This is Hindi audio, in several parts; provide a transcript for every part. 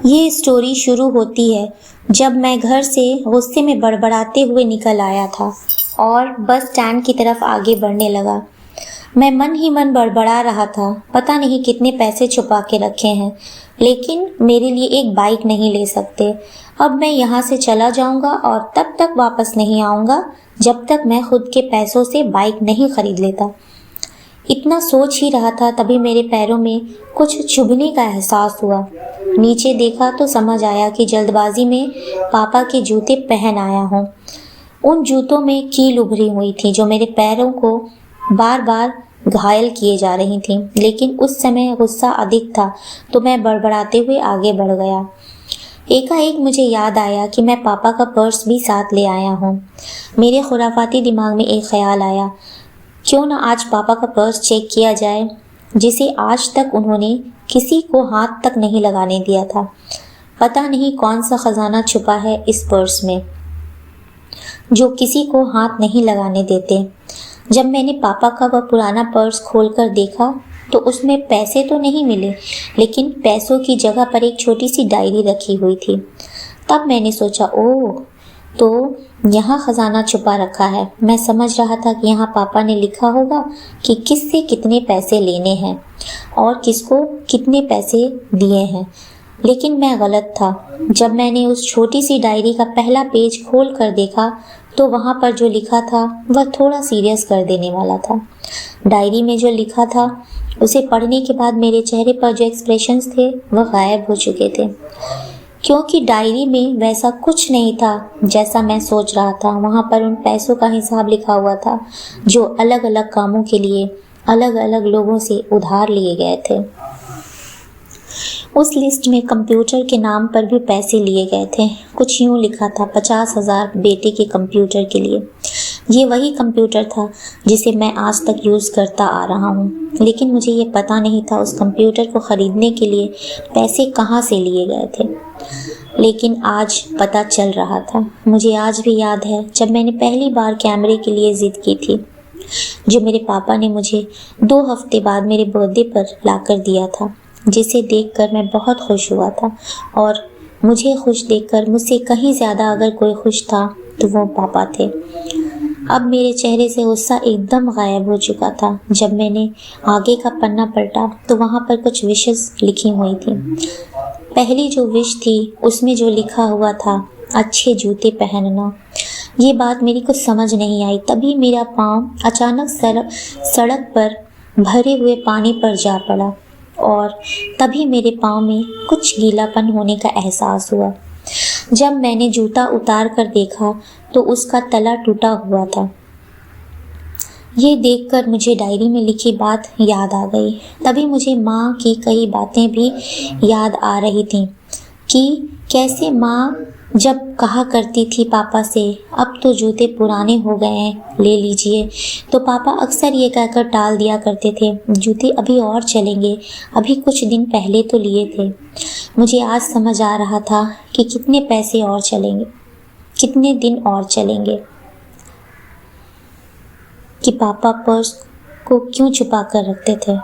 ये स्टोरी शुरू होती है जब मैं घर से गुस्से में बड़बड़ाते हुए निकल आया था और बस स्टैंड की तरफ आगे बढ़ने लगा। मैं मन ही मन बड़बड़ा रहा था, पता नहीं कितने पैसे छुपा के रखे हैं, लेकिन मेरे लिए एक बाइक नहीं ले सकते। अब मैं यहाँ से चला जाऊँगा और तब तक वापस नहीं आऊँगा जब तक मैं खुद के पैसों से बाइक नहीं खरीद लेता। इतना सोच ही रहा था तभी मेरे पैरों में कुछ चुभने का एहसास हुआ। नीचे देखा तो समझ आया कि जल्दबाजी में पापा के जूते पहन आया हूँ। उन जूतों में कील उभरी हुई थी जो मेरे पैरों को बार बार घायल किए जा रही थी, लेकिन उस समय गुस्सा अधिक था तो मैं बड़बड़ाते हुए आगे बढ़ गया। एकाएक मुझे याद आया कि मैं पापा का पर्स भी साथ ले आया हूँ। मेरे खुराफाती दिमाग में एक ख्याल आया, क्यों ना आज पापा का पर्स चेक किया जाए, जिसे आज तक उन्होंने किसी को हाथ तक नहीं लगाने दिया था। पता नहीं कौन सा खजाना छुपा है इस पर्स में जो किसी को हाथ नहीं लगाने देते। जब मैंने पापा का वह पुराना पर्स खोलकर देखा तो उसमें पैसे तो नहीं मिले, लेकिन पैसों की जगह पर एक छोटी सी डायरी रखी हुई थी। तब मैंने सोचा, ओह, तो यहाँ खजाना छुपा रखा है। मैं समझ रहा था कि यहाँ पापा ने लिखा होगा कि किससे कितने पैसे लेने हैं और किसको कितने पैसे दिए हैं, लेकिन मैं गलत था। जब मैंने उस छोटी सी डायरी का पहला पेज खोल कर देखा तो वहाँ पर जो लिखा था वह थोड़ा सीरियस कर देने वाला था। डायरी में जो लिखा था उसे पढ़ने के बाद मेरे चेहरे पर जो एक्सप्रेशंस थे वह गायब हो चुके थे, क्योंकि डायरी में वैसा कुछ नहीं था जैसा मैं सोच रहा था। वहाँ पर उन पैसों का हिसाब लिखा हुआ था जो अलग अलग कामों के लिए अलग अलग लोगों से उधार लिए गए थे। उस लिस्ट में कंप्यूटर के नाम पर भी पैसे लिए गए थे। कुछ यूँ लिखा था, 50,000 बेटे के कंप्यूटर के लिए। ये वही कंप्यूटर था जिसे मैं आज तक यूज़ करता आ रहा हूँ, लेकिन मुझे ये पता नहीं था उस कंप्यूटर को ख़रीदने के लिए पैसे कहाँ से लिए गए थे। लेकिन आज पता चल रहा था। मुझे आज भी याद है जब मैंने पहली बार कैमरे के लिए ज़िद की थी, जो मेरे पापा ने मुझे 2 हफ्ते बाद मेरे बर्थडे पर लाकर दिया था, जिसे देखकर मैं बहुत खुश हुआ था। और मुझे खुश देखकर मुझसे कहीं ज़्यादा अगर कोई खुश था तो वो पापा थे। अब मेरे चेहरे से गुस्सा एकदम गायब हो चुका था। जब मैंने आगे का पन्ना पलटा तो वहाँ पर कुछ विशेस लिखी हुई थी। पहली जो विश थी उसमें जो लिखा हुआ था, अच्छे जूते पहनना। ये बात मेरी कुछ समझ नहीं आई। तभी मेरा पाँव अचानक सड़क पर भरे हुए पानी पर जा पड़ा और तभी मेरे पाँव में कुछ गीलापन होने का एहसास हुआ। जब मैंने जूता उतार कर देखा तो उसका तला टूटा हुआ था। ये देखकर मुझे डायरी में लिखी बात याद आ गई। तभी मुझे माँ की कई बातें भी याद आ रही थीं कि कैसे माँ जब कहा करती थी पापा से, अब तो जूते पुराने हो गए हैं, ले लीजिए, तो पापा अक्सर ये कहकर टाल दिया करते थे, जूते अभी और चलेंगे, अभी कुछ दिन पहले तो लिए थे। मुझे आज समझ आ रहा था कि कितने पैसे और चलेंगे, कितने दिन और चलेंगे, कि पापा पर्स को क्यों छुपा कर रखते थे।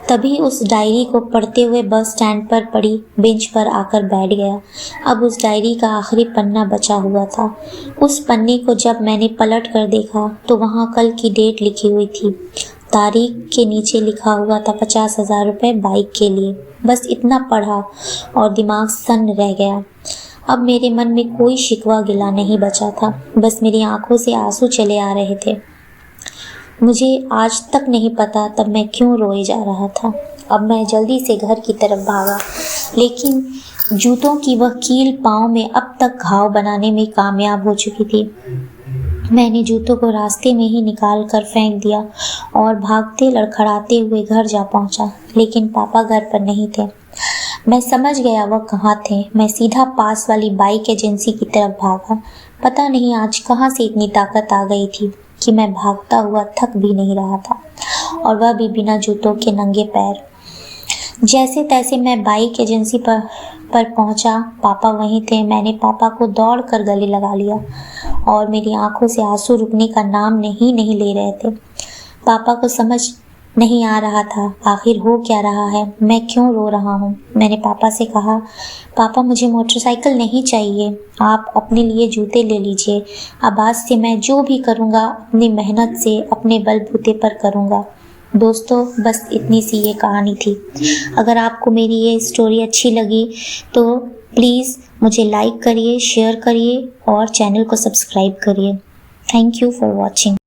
तभी उस डायरी को पढ़ते हुए बस स्टैंड पर पड़ी बेंच पर आकर बैठ गया। अब उस डायरी का आखिरी पन्ना बचा हुआ था। उस पन्ने को जब मैंने पलट कर देखा तो वहाँ कल की डेट लिखी हुई थी। तारीख के नीचे लिखा हुआ था 50,000 रुपये बाइक के लिए। बस इतना पढ़ा और दिमाग सन्न रह गया। अब मेरे मन में कोई शिकवा गिला नहीं बचा था, बस मेरी आंखों से आंसू चले आ रहे थे। मुझे आज तक नहीं पता तब मैं क्यों रोए जा रहा था। अब मैं जल्दी से घर की तरफ भागा, लेकिन जूतों की वह कील पाँव में अब तक घाव बनाने में कामयाब हो चुकी थी। मैंने जूतों को रास्ते में ही निकाल कर फेंक दिया और भागते लड़खड़ाते हुए घर जा पहुंचा, लेकिन पापा घर पर नहीं थे। मैं समझ गया वह कहाँ थे। मैं सीधा पास वाली बाइक एजेंसी की तरफ भागा। पता नहीं आज कहाँ से इतनी ताकत आ गई थी कि मैं भागता हुआ थक भी नहीं रहा था, और वह भी बिना जूतों के नंगे पैर। जैसे तैसे मैं बाइक एजेंसी पर पहुंचा। पापा वहीं थे। मैंने पापा को दौड़ कर गले लगा लिया और मेरी आंखों से आंसू रुकने का नाम नहीं ले रहे थे। पापा को समझ नहीं आ रहा था। आखिर हो क्या रहा है? मैं क्यों रो रहा हूँ? मैंने पापा से कहा, पापा मुझे मोटरसाइकिल नहीं चाहिए, आप अपने लिए जूते ले लीजिए। अब आज से मैं जो भी करूँगा अपनी मेहनत से अपने बलबूते पर करूँगा। दोस्तों, बस इतनी सी ये कहानी थी। अगर आपको मेरी ये स्टोरी अच्छी लगी तो प्लीज़ मुझे लाइक करिए, शेयर करिए और चैनल को सब्सक्राइब करिए। Thank you for watching.